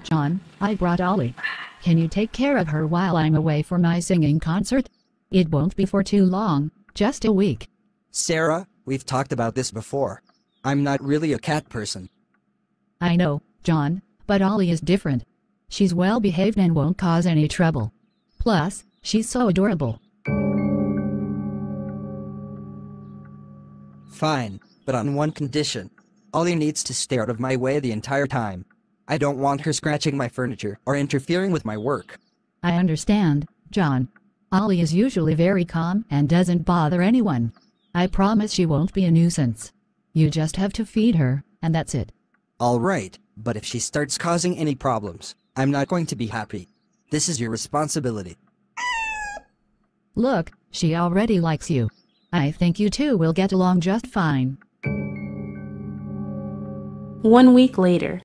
John, I brought Ollie. Can you take care of her while I'm away for my singing concert? It won't be for too long, just a week. Sarah, we've talked about this before. I'm not really a cat person. I know, John, but Ollie is different. She's well behaved and won't cause any trouble. Plus, she's so adorable. Fine, but on one condition. Ollie needs to stay out of my way the entire time. I don't want her scratching my furniture or interfering with my work. I understand, John. Ollie is usually very calm and doesn't bother anyone. I promise she won't be a nuisance. You just have to feed her, and that's it. All right, but if she starts causing any problems, I'm not going to be happy. This is your responsibility. Look, she already likes you. I think you two will get along just fine. 1 week later.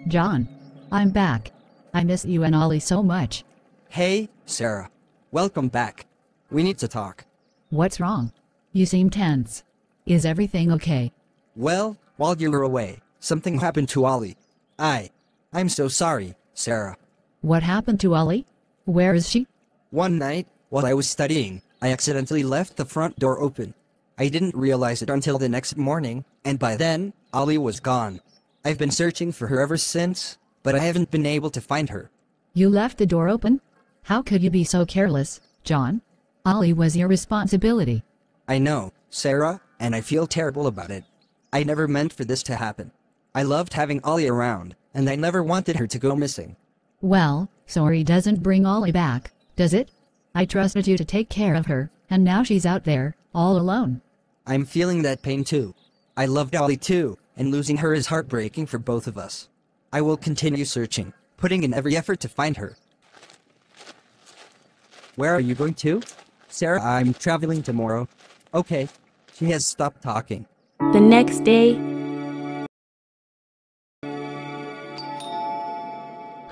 John, I'm back. I miss you and Ollie so much. Hey, Sarah. Welcome back. We need to talk. What's wrong? You seem tense. Is everything okay? Well, while you were away, something happened to Ollie. I'm so sorry, Sarah. What happened to Ollie? Where is she? One night, while I was studying, I accidentally left the front door open. I didn't realize it until the next morning, and by then, Ollie was gone. I've been searching for her ever since, but I haven't been able to find her. You left the door open? How could you be so careless, John? Ollie was your responsibility. I know, Sarah, and I feel terrible about it. I never meant for this to happen. I loved having Ollie around, and I never wanted her to go missing. Well, sorry doesn't bring Ollie back, does it? I trusted you to take care of her, and now she's out there, all alone. I'm feeling that pain too. I loved Ollie too, and losing her is heartbreaking for both of us. I will continue searching, putting in every effort to find her. Where are you going to? Sarah, I'm traveling tomorrow. Okay. She has stopped talking. The next day.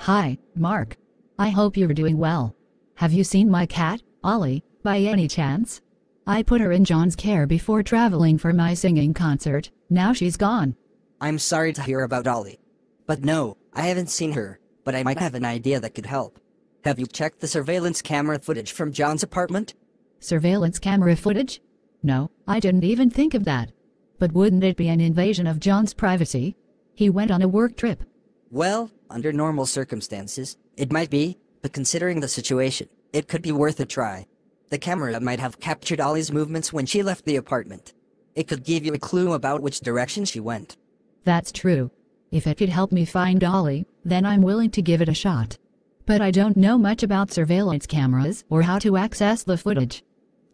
Hi, Mark. I hope you're doing well. Have you seen my cat, Ollie, by any chance? I put her in John's care before traveling for my singing concert. Now she's gone. I'm sorry to hear about Ollie. But no, I haven't seen her, but I might have an idea that could help. Have you checked the surveillance camera footage from John's apartment? Surveillance camera footage? No, I didn't even think of that. But wouldn't it be an invasion of John's privacy? He went on a work trip. Well, under normal circumstances, it might be, but considering the situation, it could be worth a try. The camera might have captured Ollie's movements when she left the apartment. It could give you a clue about which direction she went. That's true. If it could help me find Ollie, then I'm willing to give it a shot. But I don't know much about surveillance cameras or how to access the footage.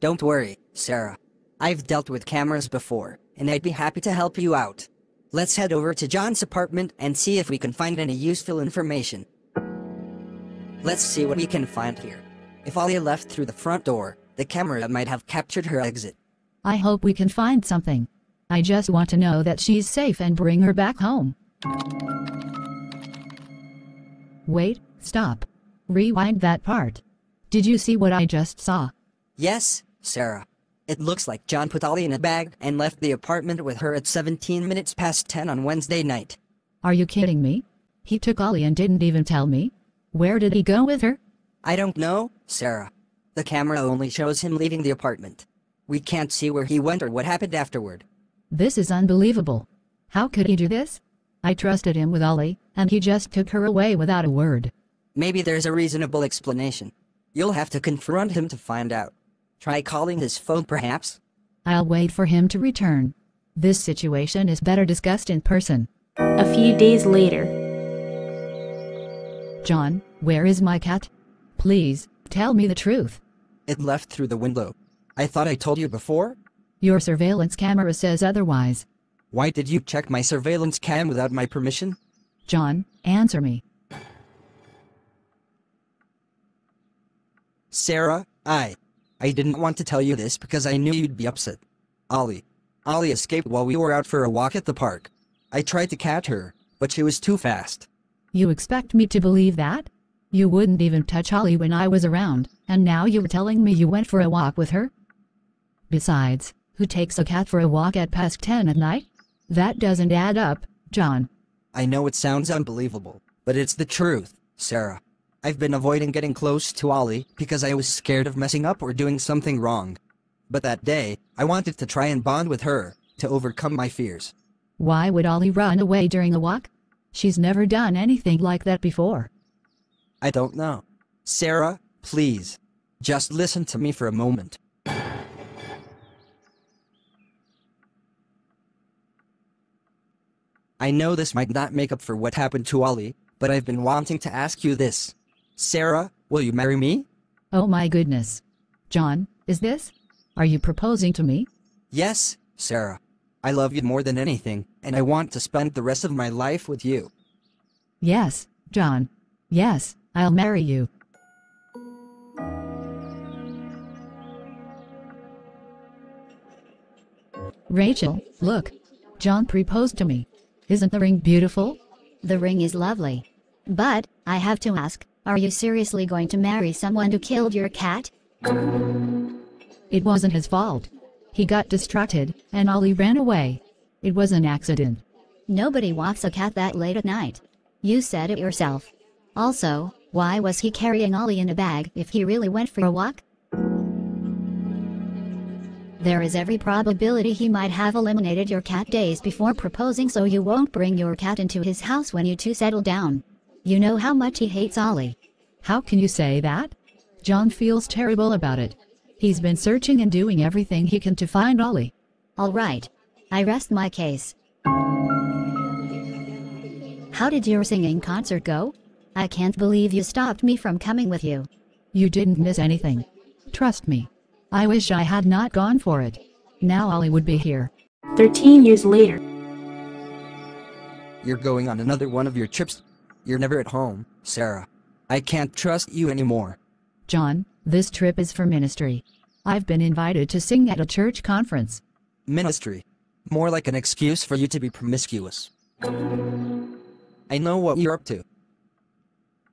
Don't worry, Sarah. I've dealt with cameras before, and I'd be happy to help you out. Let's head over to John's apartment and see if we can find any useful information. Let's see what we can find here. If Ollie left through the front door, the camera might have captured her exit. I hope we can find something. I just want to know that she's safe and bring her back home. Wait, stop. Rewind that part. Did you see what I just saw? Yes, Sarah. It looks like John put Ollie in a bag and left the apartment with her at 17 minutes past 10 on Wednesday night. Are you kidding me? He took Ollie and didn't even tell me? Where did he go with her? I don't know, Sarah. The camera only shows him leaving the apartment. We can't see where he went or what happened afterward. This is unbelievable. How could he do this? I trusted him with Ollie, and he just took her away without a word. Maybe there's a reasonable explanation. You'll have to confront him to find out. Try calling his phone perhaps? I'll wait for him to return. This situation is better discussed in person. A few days later. John, where is my cat? Please, tell me the truth. It left through the window. I thought I told you before? Your surveillance camera says otherwise. Why did you check my surveillance cam without my permission? John, answer me. Sarah, I didn't want to tell you this because I knew you'd be upset. Ollie escaped while we were out for a walk at the park. I tried to catch her, but she was too fast. You expect me to believe that? You wouldn't even touch Ollie when I was around, and now you're telling me you went for a walk with her? Besides, who takes a cat for a walk at past 10 at night? That doesn't add up, John. I know it sounds unbelievable, but it's the truth, Sarah. I've been avoiding getting close to Ollie because I was scared of messing up or doing something wrong. But that day, I wanted to try and bond with her, to overcome my fears. Why would Ollie run away during a walk? She's never done anything like that before. I don't know. Sarah, please. Just listen to me for a moment. I know this might not make up for what happened to Ollie, but I've been wanting to ask you this. Sarah, will you marry me? Oh my goodness. John, is this? Are you proposing to me? Yes, Sarah. I love you more than anything, and I want to spend the rest of my life with you. Yes, John. Yes, I'll marry you. Rachel, look. John proposed to me. Isn't the ring beautiful? The ring is lovely. But, I have to ask, are you seriously going to marry someone who killed your cat? It wasn't his fault. He got distracted, and Ollie ran away. It was an accident. Nobody walks a cat that late at night. You said it yourself. Also, why was he carrying Ollie in a bag if he really went for a walk? There is every probability he might have eliminated your cat days before proposing, so you won't bring your cat into his house when you two settle down. You know how much he hates Ollie. How can you say that? John feels terrible about it. He's been searching and doing everything he can to find Ollie. All right. I rest my case. How did your singing concert go? I can't believe you stopped me from coming with you. You didn't miss anything. Trust me. I wish I had not gone for it. Now Ollie would be here. 13 years later. You're going on another one of your trips. You're never at home, Sarah. I can't trust you anymore. John, this trip is for ministry. I've been invited to sing at a church conference. Ministry. More like an excuse for you to be promiscuous. I know what you're up to.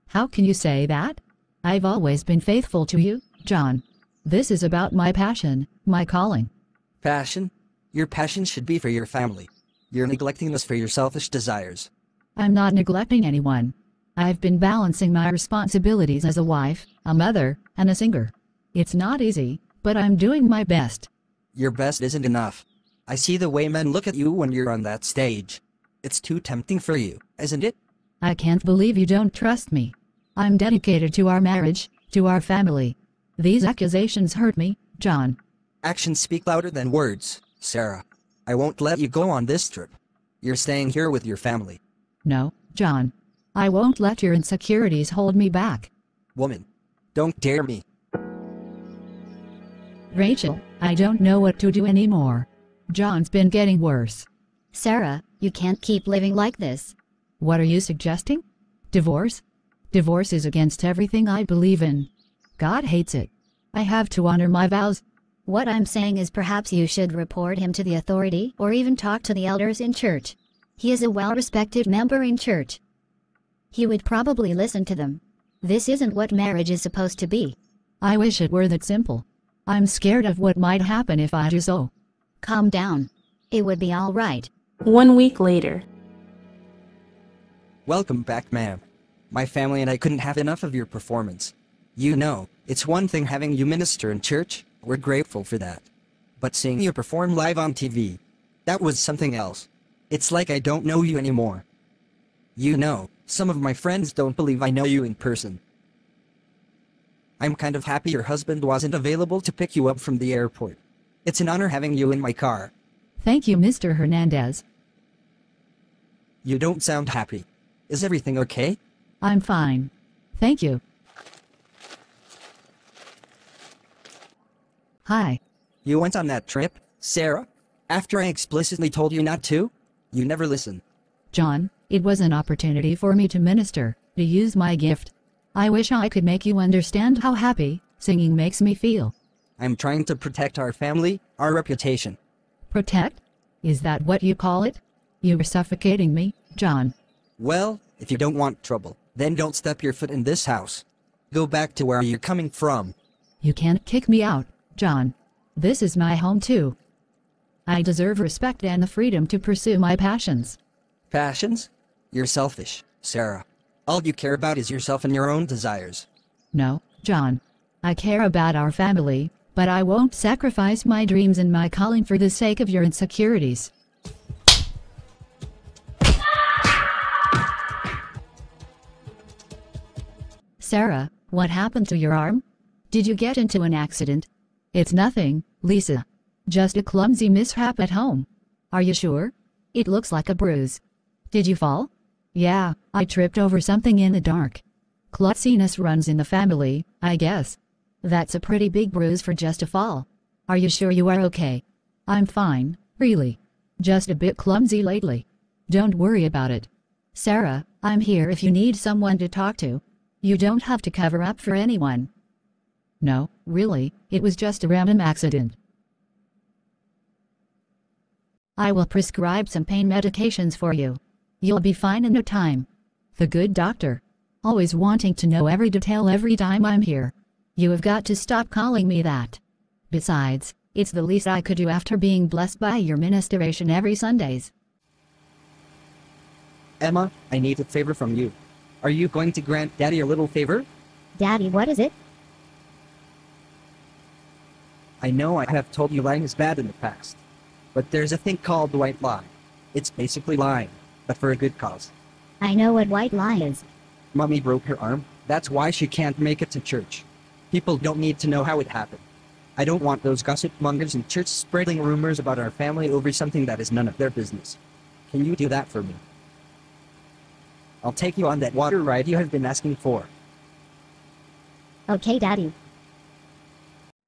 How can you say that? I've always been faithful to you, John. This is about my passion, my calling. Passion? Your passion should be for your family. You're neglecting this for your selfish desires. I'm not neglecting anyone. I've been balancing my responsibilities as a wife, a mother, and a singer. It's not easy, but I'm doing my best. Your best isn't enough. I see the way men look at you when you're on that stage. It's too tempting for you, isn't it? I can't believe you don't trust me. I'm dedicated to our marriage, to our family. These accusations hurt me, John. Actions speak louder than words, Sarah. I won't let you go on this trip. You're staying here with your family. No, John. I won't let your insecurities hold me back. Woman, don't dare me. Rachel, I don't know what to do anymore. John's been getting worse. Sarah, you can't keep living like this. What are you suggesting? Divorce? Divorce is against everything I believe in. God hates it. I have to honor my vows. What I'm saying is perhaps you should report him to the authority or even talk to the elders in church. He is a well-respected member in church. He would probably listen to them. This isn't what marriage is supposed to be. I wish it were that simple. I'm scared of what might happen if I do so. Calm down. It would be all right. 1 week later. Welcome back, ma'am. My family and I couldn't have enough of your performance. You know, it's one thing having you minister in church, we're grateful for that. But seeing you perform live on TV, that was something else. It's like I don't know you anymore. You know, some of my friends don't believe I know you in person. I'm kind of happy your husband wasn't available to pick you up from the airport. It's an honor having you in my car. Thank you, Mr. Hernandez. You don't sound happy. Is everything okay? I'm fine. Thank you. Hi. You went on that trip, Sarah? After I explicitly told you not to? You never listen. John, it was an opportunity for me to minister, to use my gift. I wish I could make you understand how happy singing makes me feel. I'm trying to protect our family, our reputation. Protect? Is that what you call it? You were suffocating me, John. Well, if you don't want trouble, then don't step your foot in this house. Go back to where you're coming from. You can't kick me out, John. This is my home too. I deserve respect and the freedom to pursue my passions. Passions? You're selfish, Sarah. All you care about is yourself and your own desires. No, John. I care about our family, but I won't sacrifice my dreams and my calling for the sake of your insecurities. Sarah, what happened to your arm? Did you get into an accident? It's nothing, Lisa. Just a clumsy mishap at home. Are you sure? It looks like a bruise. Did you fall? Yeah, I tripped over something in the dark. Clumsiness runs in the family, I guess. That's a pretty big bruise for just a fall. Are you sure you are okay? I'm fine, really. Just a bit clumsy lately. Don't worry about it. Sarah, I'm here if you need someone to talk to. You don't have to cover up for anyone. No, really, it was just a random accident. I will prescribe some pain medications for you. You'll be fine in no time. The good doctor. Always wanting to know every detail every time I'm here. You have got to stop calling me that. Besides, it's the least I could do after being blessed by your ministration every Sundays. Emma, I need a favor from you. Are you going to grant Daddy a little favor? Daddy, what is it? I know I have told you lying is bad in the past. But there's a thing called the white lie. It's basically lying, but for a good cause. I know what white lie is. Mommy broke her arm, that's why she can't make it to church. People don't need to know how it happened. I don't want those gossip mongers in church spreading rumors about our family over something that is none of their business. Can you do that for me? I'll take you on that water ride you have been asking for. Okay, Daddy.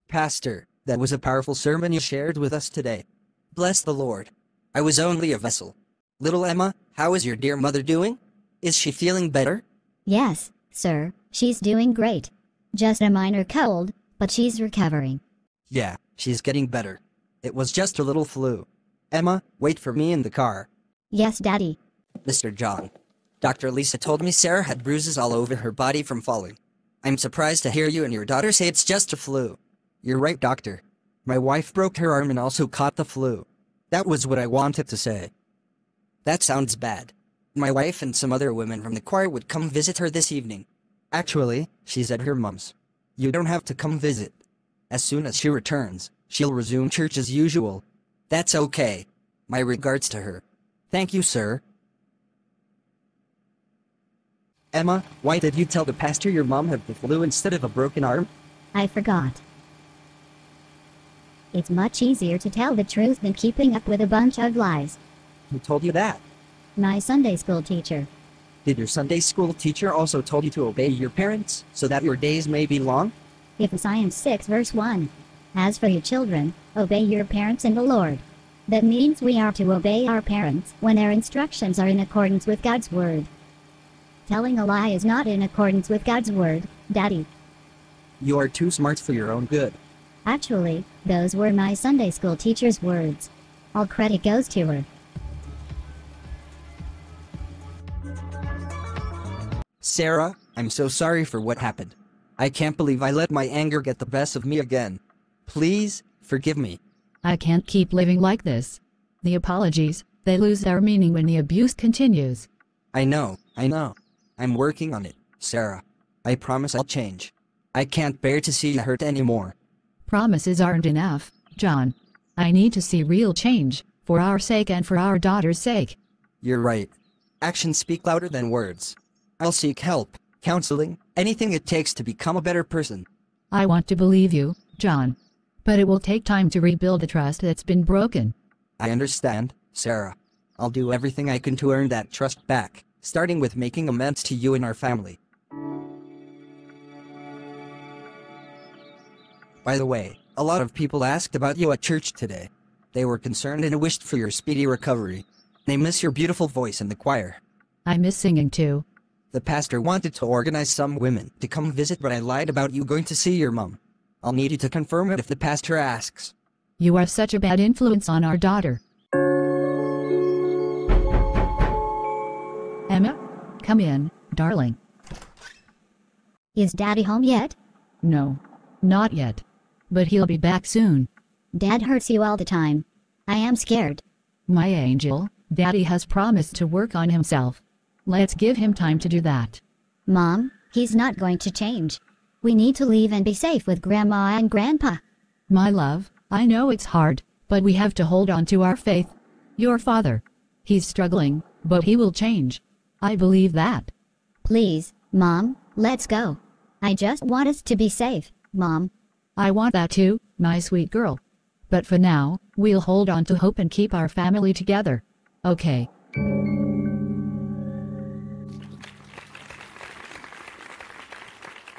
Pastor, that was a powerful sermon you shared with us today. Bless the Lord. I was only a vessel. Little Emma, how is your dear mother doing? Is she feeling better? Yes, sir, she's doing great. Just a minor cold, but she's recovering. Yeah, she's getting better. It was just a little flu. Emma, wait for me in the car. Yes, Daddy. Mr. John. Dr. Lisa told me Sarah had bruises all over her body from falling. I'm surprised to hear you and your daughter say it's just a flu. You're right, doctor. My wife broke her arm and also caught the flu. That was what I wanted to say. That sounds bad. My wife and some other women from the choir would come visit her this evening. Actually, she's at her mom's. You don't have to come visit. As soon as she returns, she'll resume church as usual. That's okay. My regards to her. Thank you, sir. Emma, why did you tell the pastor your mom had the flu instead of a broken arm? I forgot. It's much easier to tell the truth than keeping up with a bunch of lies. Who told you that? My Sunday school teacher. Did your Sunday school teacher also told you to obey your parents, so that your days may be long? Ephesians 6 verse 1. As for you children, obey your parents in the Lord. That means we are to obey our parents when their instructions are in accordance with God's word. Telling a lie is not in accordance with God's word, Daddy. You are too smart for your own good. Actually, those were my Sunday school teacher's words. All credit goes to her. Sarah, I'm so sorry for what happened. I can't believe I let my anger get the best of me again. Please, forgive me. I can't keep living like this. The apologies, they lose their meaning when the abuse continues. I know. I'm working on it, Sarah. I promise I'll change. I can't bear to see you hurt anymore. Promises aren't enough, John. I need to see real change, for our sake and for our daughter's sake. You're right. Actions speak louder than words. I'll seek help, counseling, anything it takes to become a better person. I want to believe you, John. But it will take time to rebuild the trust that's been broken. I understand, Sarah. I'll do everything I can to earn that trust back, starting with making amends to you and our family. By the way, a lot of people asked about you at church today. They were concerned and wished for your speedy recovery. They miss your beautiful voice in the choir. I miss singing too. The pastor wanted to organize some women to come visit, but I lied about you going to see your mom. I'll need you to confirm it if the pastor asks. You are such a bad influence on our daughter. Emma, come in, darling. Is Daddy home yet? No, not yet. But he'll be back soon. Dad hurts you all the time. I am scared. My angel, Daddy has promised to work on himself. Let's give him time to do that. Mom, he's not going to change. We need to leave and be safe with Grandma and Grandpa. My love, I know it's hard, but we have to hold on to our faith. Your father. He's struggling, but he will change. I believe that. Please, Mom, let's go. I just want us to be safe, Mom. I want that too, my sweet girl. But for now, we'll hold on to hope and keep our family together. Okay.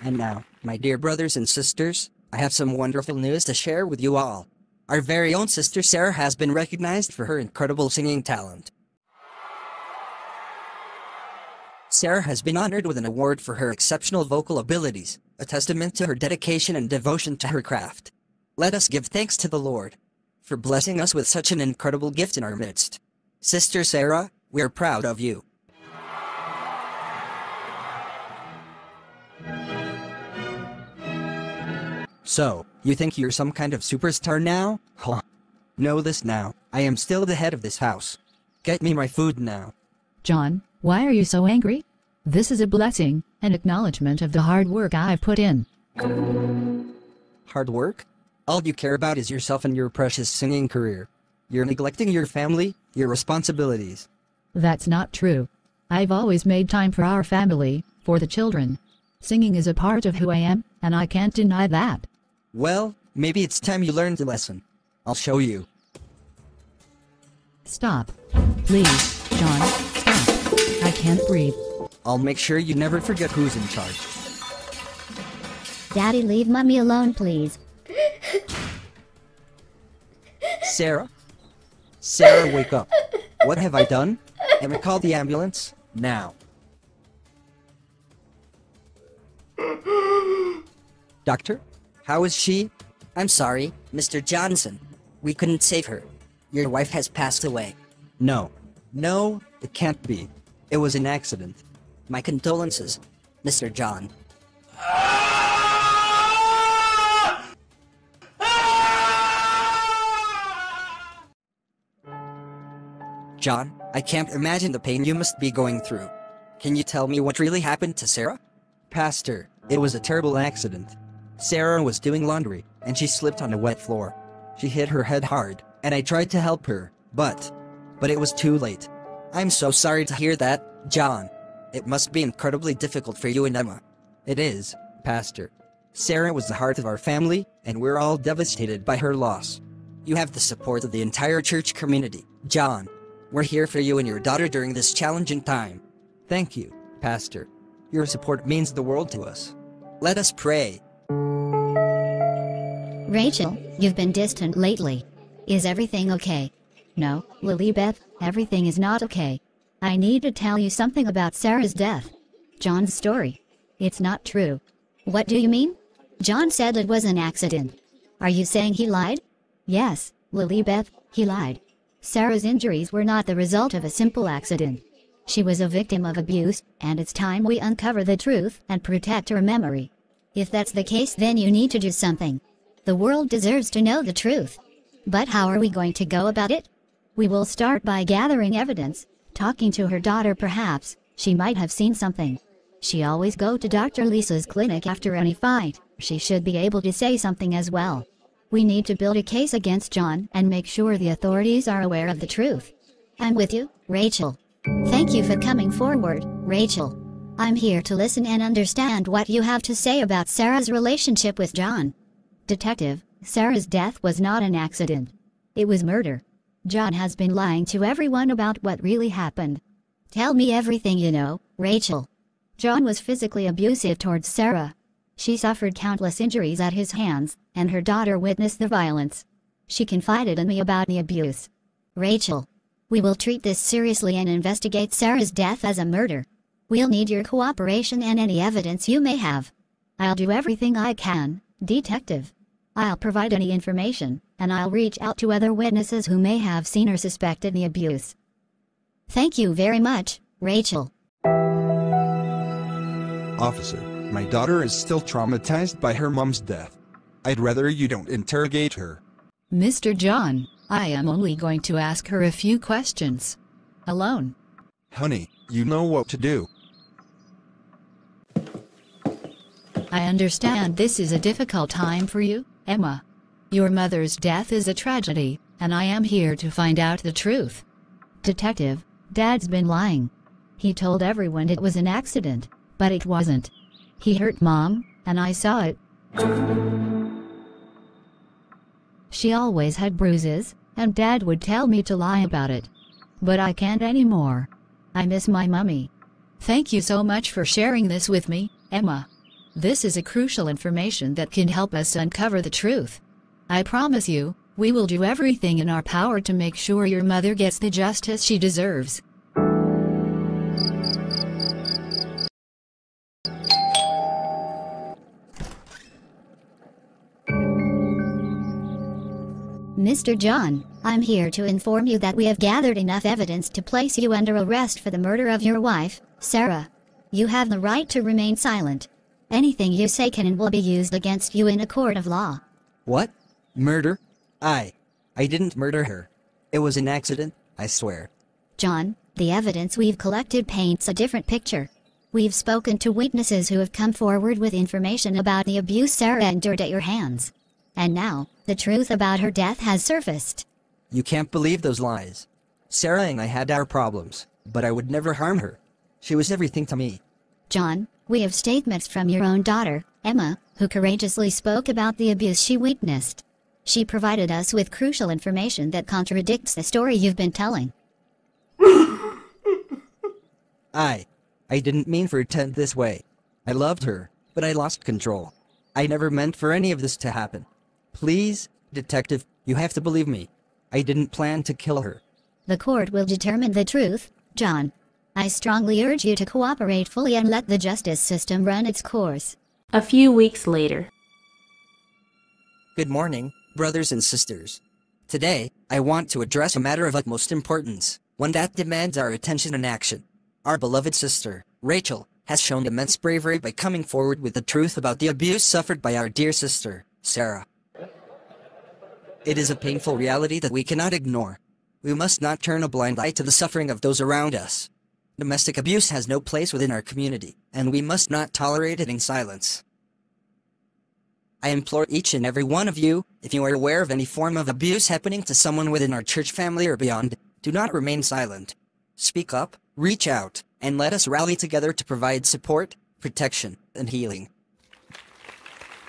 And now, my dear brothers and sisters, I have some wonderful news to share with you all. Our very own sister Sarah has been recognized for her incredible singing talent. Sarah has been honored with an award for her exceptional vocal abilities, a testament to her dedication and devotion to her craft. Let us give thanks to the Lord for blessing us with such an incredible gift in our midst. Sister Sarah, we are proud of you. So, you think you're some kind of superstar now? Huh. Know this now, I am still the head of this house. Get me my food now. John, why are you so angry? This is a blessing, an acknowledgement of the hard work I've put in. Hard work? All you care about is yourself and your precious singing career. You're neglecting your family, your responsibilities. That's not true. I've always made time for our family, for the children. Singing is a part of who I am, and I can't deny that. Well, maybe it's time you learned the lesson. I'll show you. Stop. Please, John, stop. I can't breathe. I'll make sure you never forget who's in charge. Daddy, leave Mommy alone, please. Sarah? Sarah, wake up. What have I done? Am I called the ambulance? Now. Doctor? How is she? I'm sorry, Mr. Johnson. We couldn't save her. Your wife has passed away. No. No, it can't be. It was an accident. My condolences, Mr. John. John, I can't imagine the pain you must be going through. Can you tell me what really happened to Sarah? Pastor, it was a terrible accident. Sarah was doing laundry, and she slipped on a wet floor. She hit her head hard, and I tried to help her, but it was too late. I'm so sorry to hear that, John. It must be incredibly difficult for you and Emma. It is, Pastor. Sarah was the heart of our family, and we're all devastated by her loss. You have the support of the entire church community, John. We're here for you and your daughter during this challenging time. Thank you, Pastor. Your support means the world to us. Let us pray. Rachel, you've been distant lately. Is everything okay? No, Lilybeth, everything is not okay. I need to tell you something about Sarah's death. John's story. It's not true. What do you mean? John said it was an accident. Are you saying he lied? Yes, Lilybeth, he lied. Sarah's injuries were not the result of a simple accident. She was a victim of abuse, and it's time we uncover the truth and protect her memory. If that's the case, then you need to do something. The world deserves to know the truth. But how are we going to go about it? We will start by gathering evidence, talking to her daughter perhaps. She might have seen something. She always go to Dr. Lisa's clinic after any fight. She should be able to say something as well. We need to build a case against John and make sure the authorities are aware of the truth. I'm with you, Rachel. Thank you for coming forward, Rachel. I'm here to listen and understand what you have to say about Sarah's relationship with John. Detective, Sarah's death was not an accident. It was murder. John has been lying to everyone about what really happened. Tell me everything you know, Rachel. John was physically abusive towards Sarah. She suffered countless injuries at his hands, and her daughter witnessed the violence. She confided in me about the abuse. Rachel, we will treat this seriously and investigate Sarah's death as a murder. We'll need your cooperation and any evidence you may have. I'll do everything I can, Detective. I'll provide any information, and I'll reach out to other witnesses who may have seen or suspected the abuse. Thank you very much, Rachel. Officer, my daughter is still traumatized by her mom's death. I'd rather you don't interrogate her. Mr. John, I am only going to ask her a few questions. Alone. Honey, you know what to do. I understand this is a difficult time for you, Emma. Your mother's death is a tragedy, and I am here to find out the truth. Detective, Dad's been lying. He told everyone it was an accident, but it wasn't. He hurt Mom, and I saw it. She always had bruises, and Dad would tell me to lie about it. But I can't anymore. I miss my mummy. Thank you so much for sharing this with me, Emma. This is a crucial information that can help us uncover the truth. I promise you, we will do everything in our power to make sure your mother gets the justice she deserves. Mr. John, I'm here to inform you that we have gathered enough evidence to place you under arrest for the murder of your wife, Sarah. You have the right to remain silent. Anything you say can and will be used against you in a court of law. What? Murder? I didn't murder her. It was an accident, I swear. John, the evidence we've collected paints a different picture. We've spoken to witnesses who have come forward with information about the abuse Sarah endured at your hands. And now, the truth about her death has surfaced. You can't believe those lies. Sarah and I had our problems, but I would never harm her. She was everything to me. John, we have statements from your own daughter, Emma, who courageously spoke about the abuse she witnessed. She provided us with crucial information that contradicts the story you've been telling. I didn't mean for it to end this way. I loved her, but I lost control. I never meant for any of this to happen. Please, detective, you have to believe me. I didn't plan to kill her. The court will determine the truth, John. I strongly urge you to cooperate fully and let the justice system run its course. A few weeks later. Good morning, brothers and sisters. Today, I want to address a matter of utmost importance, one that demands our attention and action. Our beloved sister, Rachel, has shown immense bravery by coming forward with the truth about the abuse suffered by our dear sister, Sarah. It is a painful reality that we cannot ignore. We must not turn a blind eye to the suffering of those around us. Domestic abuse has no place within our community, and we must not tolerate it in silence. I implore each and every one of you, if you are aware of any form of abuse happening to someone within our church family or beyond, do not remain silent. Speak up, reach out, and let us rally together to provide support, protection, and healing.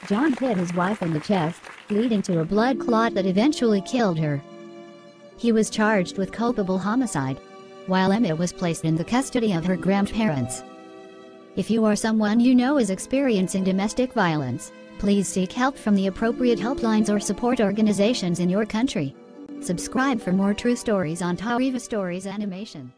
John hit his wife in the chest, leading to a blood clot that eventually killed her. He was charged with culpable homicide, while Emma was placed in the custody of her grandparents. If you or someone you know is experiencing domestic violence, please seek help from the appropriate helplines or support organizations in your country. Subscribe for more true stories on Tariva Stories Animation.